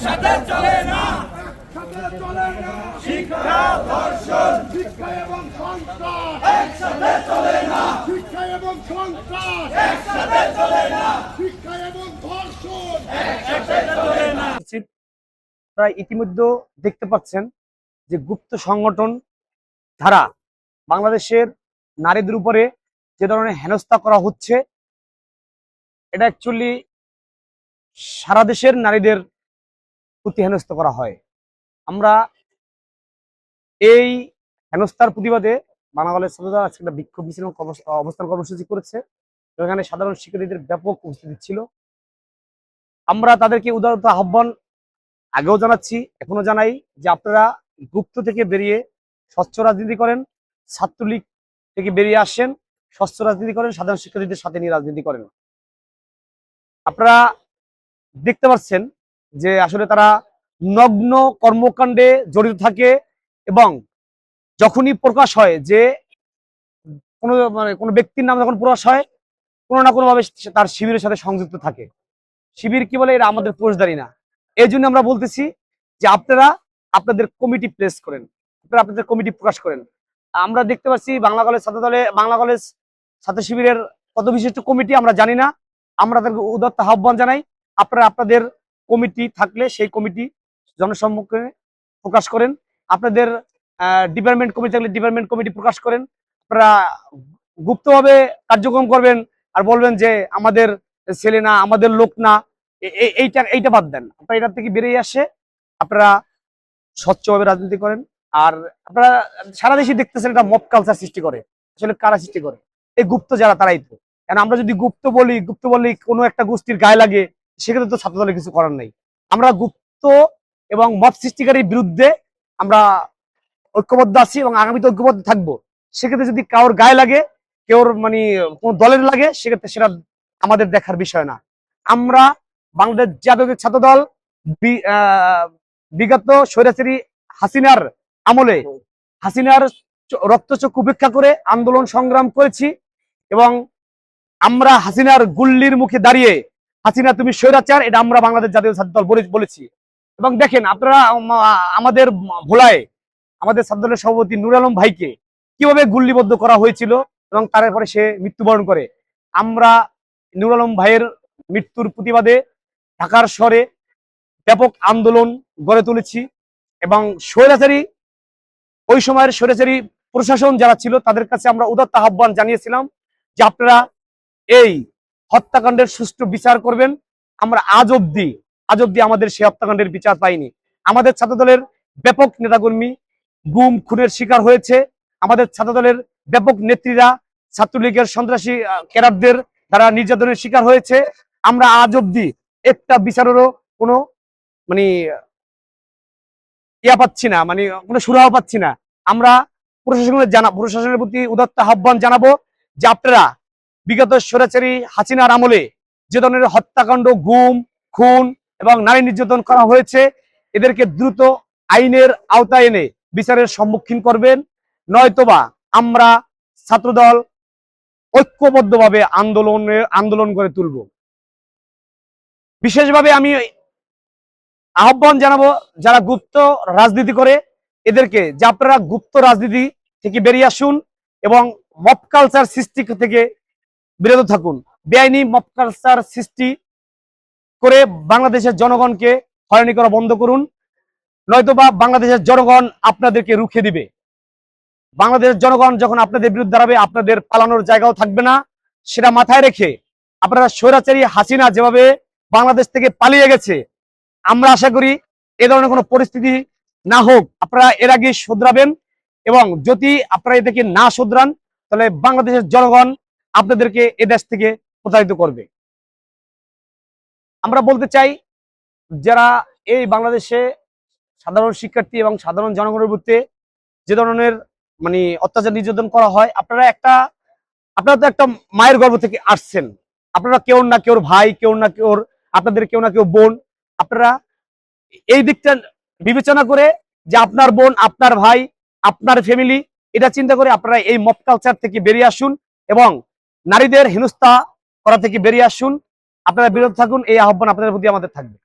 একসাথে চলে না, শিক্ষা ধর্ষণ, শিক্ষা এবং সংস্কার একসাথে চলে না, শিক্ষা এবং সংস্কার একসাথে চলে না, শিক্ষা এবং ধর্ষণ একসাথে চলে না। আপনারা ইতিমধ্যে দেখতে পাচ্ছেন যে গুপ্ত সংগঠন ধারা বাংলাদেশের নারীদের উপরে যে ধরনের হেনস্থা করা হচ্ছে, এটা অ্যাকচুয়ালি সারা দেশের নারীদের প্রতি হেনস্থা করা হয়। আমরা এই হেনস্থার প্রতিবাদে বাংলা কলেজ ছাত্ররা আজকে একটা বিক্ষোভ মিছিল এবং অবস্থান কর্মসূচি করেছে। এখানে সাধারণ শিক্ষার্থীদের ব্যাপক উপস্থিতি ছিল। আমরা তাদেরকে উদারতা আহ্বান আগেও জানাচ্ছি, এখনো জানাই যে আপনারা গুপ্ত থেকে বেরিয়ে স্বচ্ছ রাজনীতি করেন, ছাত্রলীগ থেকে বেরিয়ে আসেন, স্বচ্ছ রাজনীতি করেন, সাধারণ শিক্ষার্থীদের সাথে নিয়ে রাজনীতি করেন। আপনারা দেখতে পাচ্ছেন যে আসলে তারা নগ্ন কর্মকাণ্ডে জড়িত থাকে এবং যখনই প্রকাশ হয় যে কোনো ব্যক্তির নাম যখন প্রকাশ হয়, কোনো না কোনো ভাবে তার শিবিরের সাথে সংযুক্ত থাকে। শিবির কি বলে, এরা আমাদের ফৌজদারি না। এই জন্য আমরা বলতেছি যে আপনারা আপনাদের কমিটি প্লেস করেন, আপনারা আপনাদের কমিটি প্রকাশ করেন। আমরা দেখতে পাচ্ছি বাংলা কলেজ ছাত্র দলে, বাংলা কলেজ ছাত্র শিবিরের কত বিশিষ্ট কমিটি আমরা জানি না। আমরা তাদেরকে উদাত্ত আহ্বান জানাই, আপনারা আপনাদের কমিটি থাকলে সেই কমিটি জনসম্মুখে প্রকাশ করেন, আপনাদের ডিপার্টমেন্ট কমিটি থাকলে ডিপার্টমেন্ট কমিটি প্রকাশ করেন। আপনারা গুপ্তভাবে কার্যক্রম করবেন আর বলবেন যে আমাদের ছেলে না, আমাদের লোক না, এইটা বাদ দেন। আপনারা এটার থেকে বেরিয়ে আসে আপনারা স্বচ্ছভাবে রাজনীতি করেন। আর আপনারা সারা দেশে দেখতেছেন এটা মব কালচার সৃষ্টি করে। আসলে কারা সৃষ্টি করে? এই গুপ্ত যারা, তারাই তো। কারণ আমরা যদি গুপ্ত বলি কোনো একটা গোষ্ঠীর গায়ে লাগে, সেক্ষেত্রে তো ছাত্র দলের কিছু করার নেই। আমরা গুপ্ত এবং মব সৃষ্টিকারীর বিরুদ্ধে আমরা ঐক্যবদ্ধ আছি এবং আগামীতে ঐক্যবদ্ধ থাকবো। সেক্ষেত্রে যদি কারোর গায়ে লাগে, কেউর কোন দলের লাগে, সেক্ষেত্রে সেটা আমাদের দেখার বিষয় না। আমরা বাংলাদেশ জাতীয় ছাত্র দল বিগত স্বৈরাচারী হাসিনার আমলে হাসিনার রক্তচক্ষু উপেক্ষা করে আন্দোলন সংগ্রাম করেছি এবং আমরা হাসিনার গুল্লির মুখে দাঁড়িয়ে, হাসিনা তুমি স্বৈরাচার, এটা আমরা বাংলাদেশ জাতীয় ছাত্র দল বলেছি। এবং দেখেন আপনারা আমাদের ভোলায় আমাদের ছাত্র দলের সভাপতি নুর আলম ভাইকে কিভাবে গুল্লিবদ্ধ করা হয়েছিল এবং তারপরে সে মৃত্যুবরণ করে। আমরা নুর আলম ভাইয়ের মৃত্যুর প্রতিবাদে ঢাকার শহরে ব্যাপক আন্দোলন গড়ে তুলেছি এবং ওই সময়ের স্বৈরাচারী প্রশাসন যারা ছিল তাদের কাছে আমরা উদাত্ত আহ্বান জানিয়েছিলাম যে আপনারা এই হত্যাকাণ্ডের সুষ্ঠু বিচার করবেন। আমরা আজ অব্দি আমাদের সেই হত্যাকাণ্ডের বিচার পাইনি। আমাদের ছাত্রদলের ব্যাপক নেতাকর্মী গুম খুনের শিকার হয়েছে। আমাদের ছাত্রদলের ব্যাপক নেত্রীরা ছাত্রলীগের সন্ত্রাসী ক্যাডারদের দ্বারা নির্যাতনের শিকার হয়েছে। আমরা আজ অব্দি একটা বিচারেরও কোনো পাচ্ছি না, কোনো সুরাহা পাচ্ছি না। আমরা প্রশাসনের প্রতি উদাত্ত আহ্বান জানাবো যে আপনারা বিগত স্বৈরাচারী হাসিনার আমলে যে ধরনের হত্যাকাণ্ড, গুম খুন এবং নারী নির্যাতন করা হয়েছে, এদেরকে দ্রুত আইনের আওতায় এনে বিচারের সম্মুখীন করবেন। নয়তোবা আমরা ছাত্রদল ঐক্যবদ্ধভাবে আন্দোলন করে তুলব। বিশেষভাবে আমি আহ্বান জানাবো যারা গুপ্ত রাজনীতি করে এদেরকে, যে আপনারা গুপ্ত রাজনীতি থেকে বেরিয়ে আসুন এবং মব কালচার সৃষ্টি থেকে বিরত থাকুন। বেআইনি মব কালচার সৃষ্টি করে বাংলাদেশের জনগণকে হয়রানি করা বন্ধ করুন, নয়তোবা বাংলাদেশের জনগণ আপনাদেরকে রুখে দিবে। বাংলাদেশের জনগণ যখন আপনাদের বিরুদ্ধে দাঁড়াবে, আপনাদের পালানোর জায়গাও থাকবে না। সেটা মাথায় রেখে আপনারা স্বৈরাচারী হাসিনা যেভাবে বাংলাদেশ থেকে পালিয়ে গেছে, আমরা আশা করি এ ধরনের কোনো পরিস্থিতি না হোক। আপনারা এর আগে শুধরাবেন এবং যদি আপনারা এদেরকে না শুধরান, তাহলে বাংলাদেশের জনগণ আপনাদেরকে এ দেশ থেকে প্রতারিত করবে। আমরা বলতে চাই, যারা এই বাংলাদেশে সাধারণ শিক্ষার্থী এবং সাধারণ জনগণের প্রতি যে ধরনের অত্যাচার নির্যাতন করা হয়, আপনারা তো একটা মায়ের গর্ভ থেকে আসছেন। আপনারা কেউ না কেউর ভাই, কেউ না কেউর, আপনাদের কেউ না কেউ বোন। আপনারা এই দিকটা বিবেচনা করে যে আপনার বোন, আপনার ভাই, আপনার ফ্যামিলি, এটা চিন্তা করে আপনারা এই মব কালচার থেকে বেরিয়ে আসুন এবং নারীদের হেনস্থা করা থেকে বেরিয়ে আসুন। আপনারা বিরত থাকুন, এই আহ্বান আপনাদের প্রতি আমাদের থাকবে।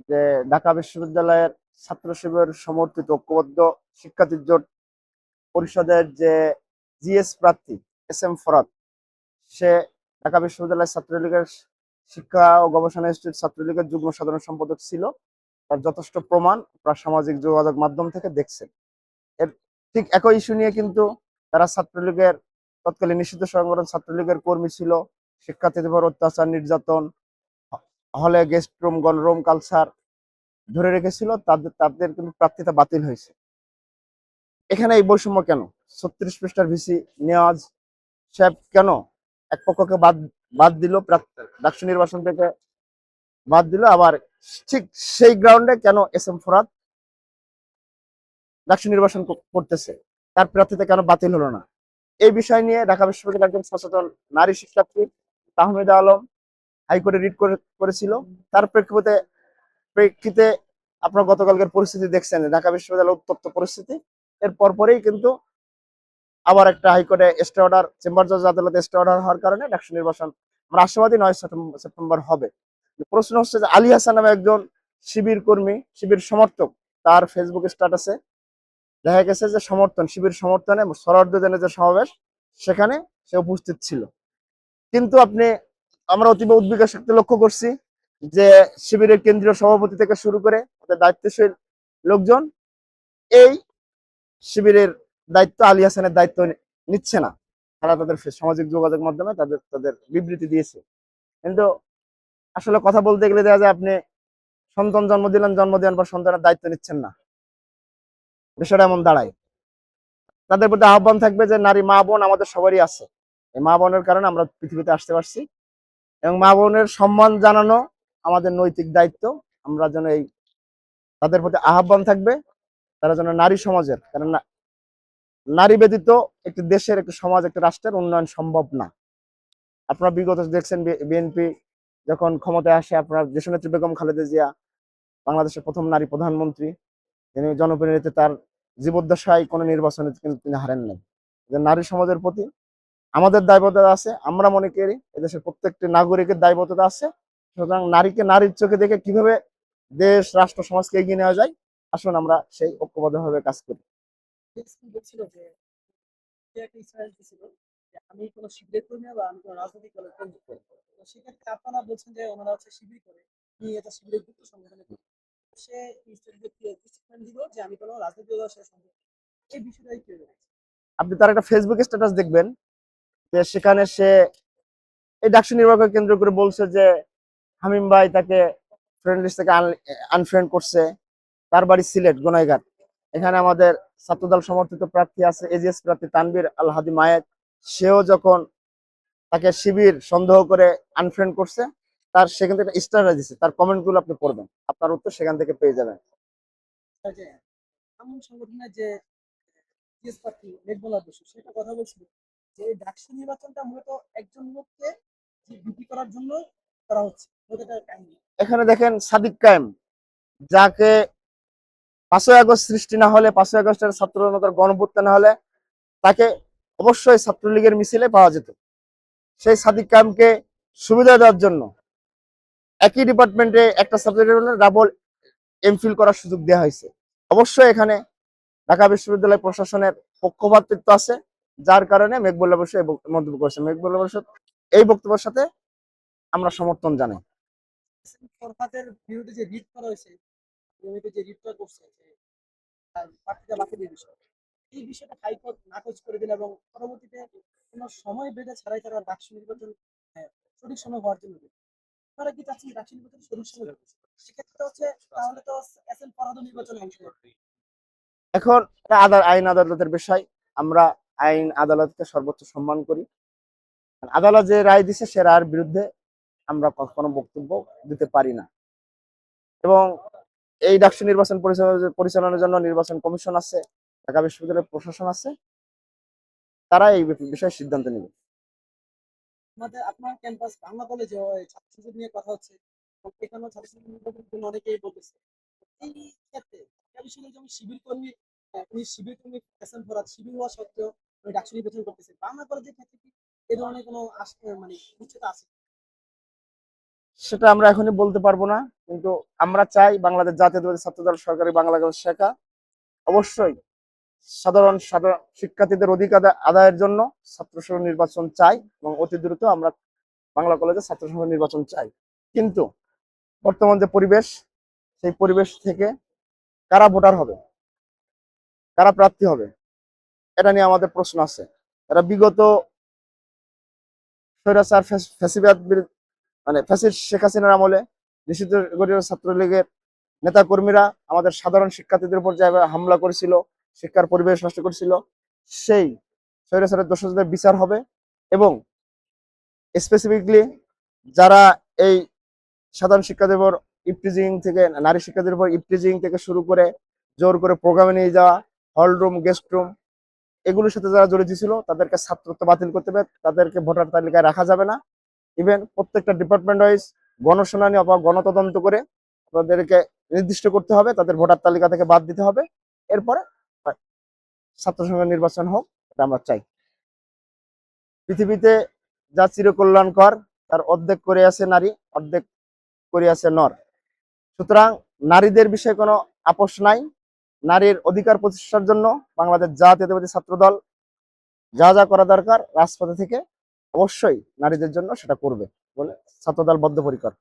যে ঢাকা বিশ্ববিদ্যালয়ের ছাত্র শিবির সমর্থিত ঐক্যবদ্ধ শিক্ষার্থী জোট পরিষদের যে জিএস প্রার্থী এস এম ফরাদ, সে ঢাকা বিশ্ববিদ্যালয়ের ছাত্রলীগের শিক্ষা ও গবেষণা ইনস্টিটিউট ছাত্রলীগের যুগ্ম সাধারণ সম্পাদক ছিল। তার যথেষ্ট প্রমাণ আপনারা সামাজিক যোগাযোগ মাধ্যম থেকে দেখছেন। এর ঠিক একই ইস্যু নিয়ে কিন্তু তারা ছাত্রলীগের তৎকালীন নিষিদ্ধ সংগঠন ছাত্রলীগের কর্মী ছিল, শিক্ষার্থীদের উপর অত্যাচার নির্যাতন, হলে গেস্ট রুম গণরুম কালচার ধরে রেখেছিল, তাদের তাদের কিন্তু প্রার্থিতা বাতিল হয়েছে। এখানে এই বৈষম্য কেন? 36 পৃষ্ঠার ভিসি নেওয়াজ সাহেব কেন এক পক্ষকে বাদ বাদ দিল, ডাকসু নির্বাচন থেকে বাদ দিল, আবার ঠিক সেই গ্রাউন্ডে কেন এস এম ফরাদ ডাকসু নির্বাচন করতেছে, তার প্রার্থীতা কেন বাতিল হলো না? এই বিষয় নিয়ে ঢাকা বিশ্ববিদ্যালয়ের একজন সচেতন নারী শিক্ষার্থী তাহমিদা আলম হাইকোর্টে রিট করেছিল। তার প্রেক্ষিতে আপনার গতকালকের পরিস্থিতি দেখছেন, ঢাকা বিশ্ববিদ্যালয় উত্তপ্ত পরিস্থিতি। এর পরপরেই কিন্তু আবার একটা হাইকোর্টে স্টে অর্ডার, চেম্বার জজ আদালতে স্টে অর্ডার হওয়ার কারণে ডাকসু নির্বাচন আমরা আশাবাদী 9 সেপ্টেম্বর হবে। প্রশ্ন হচ্ছে যে আলী হাসান নামে একজন শিবির কর্মী, শিবির সমর্থক, তার ফেসবুক স্ট্যাটাসে দেখা গেছে যে শিবির সমর্থনে সরারদিনের যে সমাবেশ, সেখানে সে উপস্থিত ছিল। কিন্তু আমরা অতীব উদ্বেগের সাথে লক্ষ্য করছি যে শিবিরের কেন্দ্রীয় সভাপতি থেকে শুরু করে তাদের দায়িত্বশীল লোকজন এই শিবিরের দায়িত্ব, আলী হাসানের দায়িত্ব নিচ্ছে না। তারা তাদের সামাজিক যোগাযোগ মাধ্যমে তাদের তাদের বিবৃতি দিয়েছে। কিন্তু আসলে কথা বলতে গেলে দেখা যায় আপনি সন্তান জন্ম দিলেন, জন্ম দেওয়ার পর সন্তানের দায়িত্ব নিচ্ছেন না, বিষয়টা এমন দাঁড়ায়। তাদের প্রতি আহ্বান থাকবে যে নারী মা বোন আমাদের সবারই আছে, এই মা বোনের কারণে আমরা পৃথিবীতে আসতে পারছি, এবং মা বোনের সম্মান জানানো আমাদের নৈতিক দায়িত্ব। আমরা যেন তাদের প্রতি আহ্বান থাকবে, তারা যেন নারী সমাজের, কারণ নারী ব্যতীত একটি দেশের, একটি সমাজ, একটি রাষ্ট্রের উন্নয়ন সম্ভব না। আপনারা বিগত দেখছেন বিএনপি যখন ক্ষমতায় আসে, আপনার দেশনেত্রী বেগম খালেদা জিয়া বাংলাদেশের প্রথম নারী প্রধানমন্ত্রী, তিনি জনপ্রিয়তে তার জীবদ্দশায় কোনো নির্বাচনে কিন্তু তিনি হারেন নাই। যে নারী সমাজের প্রতি আমাদের দায়বদ্ধতা আছে, আমরা মনে করি এদেশের প্রত্যেকটি নাগরিকের দায়বদ্ধতা আছে। সুতরাং নারীকে নারীর চোখে দেখে কিভাবে দেশ, রাষ্ট্র, সমাজকে এগিয়ে নেওয়া যায়, আসুন আমরা সেই ঐক্যবদ্ধভাবে কাজ করি। বলছিল যে সে একটা ইসরায়েল ছিল যে আমি কোনো শিবিরের কর্মী বা আমি কোনো রাজনৈতিক দলের কর্মী। তো সেক্ষেত্রে আপনারা বলছেন যে ওনারা হচ্ছে শিবির করে, নিয়ে এটা শিবিরের যুক্ত সংগঠনে করে। সে স্টেটমেন্ট দিল যে আমি কোনো রাজনৈতিক দলের সাথে সম্পর্ক নেই। এই বিষয়টাই কি রয়েছে? আপনি তার একটা ফেসবুক স্ট্যাটাস দেখবেন যে সেখানে সে এই ডাকসু নির্বাচন কেন্দ্র করে বলছে যে হামিম ভাই তাকে ফ্রেন্ড লিস্ট থেকে আনফ্রেন্ড করছে, তার বাড়ি সিলেট গোনাইঘাট। এখানে আমাদের ছাত্রদল সমর্থিত প্রার্থী আছে, এজিএস প্রার্থী তানভীর আল হাদি মায়ের, সেও যখন তাকে শিবির সন্দেহ করে আনফ্রেন্ড করছে, তার সেখান থেকে একটা স্টার দিচ্ছে, তার কমেন্ট গুলো আপনি পড়বেন, আপনার উত্তর সেখান থেকে পেয়ে যাবেন। যে এমন সংগঠনের যে জিএস প্রার্থী মেঘবলা বসু সেটা কথা বলছিল যে এই ডাকসু নির্বাচনটা মূলত একজন লোককে বিক্রি করার জন্য করা হচ্ছে। ওটা কাহিনী। এখানে দেখেন সাদিক কায়েম, যাকে 5ই আগস্ট সৃষ্টি না হলে, 5ই আগস্টের ছাত্র জনতার গণভ্যুত্থান না হলে তাকে অবশ্যই ছাত্রলীগের মিছিলে পাওয়া যেত। সেই সাদিক কায়েমকে সুবিধা দেওয়ার জন্য একই ডিপার্টমেন্টে একটা সাবজেক্টের ডাবল এমফিল করার সুযোগ দেওয়া হয়েছে। অবশ্যই এখানে ঢাকা বিশ্ববিদ্যালয় প্রশাসনের পক্ষপাতিত্ব আছে, যার কারণে মেঘবুল্লাহ বসু এই মন্তব্য করেছে। মেঘবুল্লাহ বসু এই বক্তব্যের সাথে আমরা সমর্থন জানাই। ফরহাদের বিরুদ্ধে যে রিট করা হয়েছে, জমিতে যে রিটটা করছে যে প্রার্থীটা বাতিলের বিষয়, এই বিষয়টা হাইকোর্ট নাকচ করে দিল এবং পরবর্তীতে কোনো সময় বেঁধে ছাড়াই তারা ডাকসু নির্বাচন সঠিক সময় হওয়ার জন্য দিল। আপনারা কি চাচ্ছেন ডাকসু নির্বাচন সঠিক সময় হবে? সেক্ষেত্রে হচ্ছে তাহলে তো এস এম ফরহাদও নির্বাচনে অংশ নেবে। এখন আইন আদালতের বিষয়, আমরা আইন আদালতকে সর্বোচ্চ সম্মান করি। আদালত যে রায় দিছে সে রায়ের বিরুদ্ধে আমরা কখনো বক্তব্য দিতে পারি না। এবং এই ডাকসু নির্বাচন পরিচালনার জন্য নির্বাচন কমিশন আছে, ঢাকা বিশ্ববিদ্যালয়ের প্রশাসন আছে, তারা এই বিষয়ে সিদ্ধান্ত নেবে। আমাদের আপনার ক্যাম্পাস বাংলা কলেজে ছাত্র সংসদ নিয়ে কথা হচ্ছে, এখানেও ছাত্র সংসদ নির্বাচনের জন্য অনেকেই বলতেছে। এই ক্ষেত্রে ঢাকা বিশ্ববিদ্যালয়ে যেমন শিবির কর্মী, উনি শিবির কর্মী এস এম ফরহাদ শিবির হওয়া সত্ত্বেও উনি ডাকসু নির্বাচন করতেছে, বাংলা কলেজের ক্ষেত্রে কি এ ধরনের কোনো মানে নিশ্চয়তা আছে? সেটা আমরা এখনই বলতে পারবো না, কিন্তু আমরা চাই বাংলাদেশ জাতীয়তাবাদী ছাত্রদল সরকারি বাংলা কলেজ শাখা অবশ্যই সাধারণ শিক্ষার্থীদের অধিকার আদায়ের জন্য ছাত্র সংসদ নির্বাচন চাই এবং অতি দ্রুত আমরা বাংলা কলেজে ছাত্র সংসদ নির্বাচন চাই। কিন্তু বর্তমান যে পরিবেশ, সেই পরিবেশ থেকে কারা ভোটার হবে, কারা প্রার্থী হবে, এটা নিয়ে আমাদের প্রশ্ন আছে। এরা বিগত স্বৈরাচার ফ্যাসিবাদ মানে ফ্যাসিস্ট শেখ হাসিনার আমলে নিষিদ্ধ গঠিত ছাত্রলীগের নেতা কর্মীরা আমাদের সাধারণ শিক্ষার্থীদের উপর যেভাবে হামলা করেছিল, শিক্ষার পরিবেশ নষ্ট করেছিল, সেই স্বৈরাচারের দোষীদের বিচার হবে এবং স্পেসিফিকলি যারা এই সাধারণ শিক্ষার্থীদের উপর ইপটিজিং থেকে, নারী শিক্ষার্থীদের উপর ইপটিজিং থেকে শুরু করে জোর করে প্রোগ্রামে নিয়ে যাওয়া, হল রুম, গেস্ট রুম, এগুলোর সাথে যারা জড়িত ছিল তাদেরকে ছাত্রত্ব বাতিল করতে হবে, তাদেরকে ভোটার তালিকায় রাখা যাবে না। ইভেন প্রত্যেকটা ডিপার্টমেন্ট ওয়াইজ গণশুনানি অথবা গণতদন্ত করে তাদেরকে নির্দিষ্ট করতে হবে, তাদের ভোটার তালিকা থেকে বাদ দিতে হবে। এরপরে ছাত্র সংসদ নির্বাচন হোক, এটা আমরা চাই। পৃথিবীতে যা চিরকল্যাণকর তার অর্ধেক করে আছে নারী, অর্ধেক করে আছে নর। সুতরাং নারীদের বিষয়ে কোনো আপোষ নাই। নারীর অধিকার প্রতিষ্ঠার জন্য বাংলাদেশ জাতীয়তাবাদী ছাত্রদল যা যা করা দরকার রাজপথে থেকে অবশ্যই নারীদের জন্য সেটা করবে বলে ছাত্রদল বদ্ধপরিকর।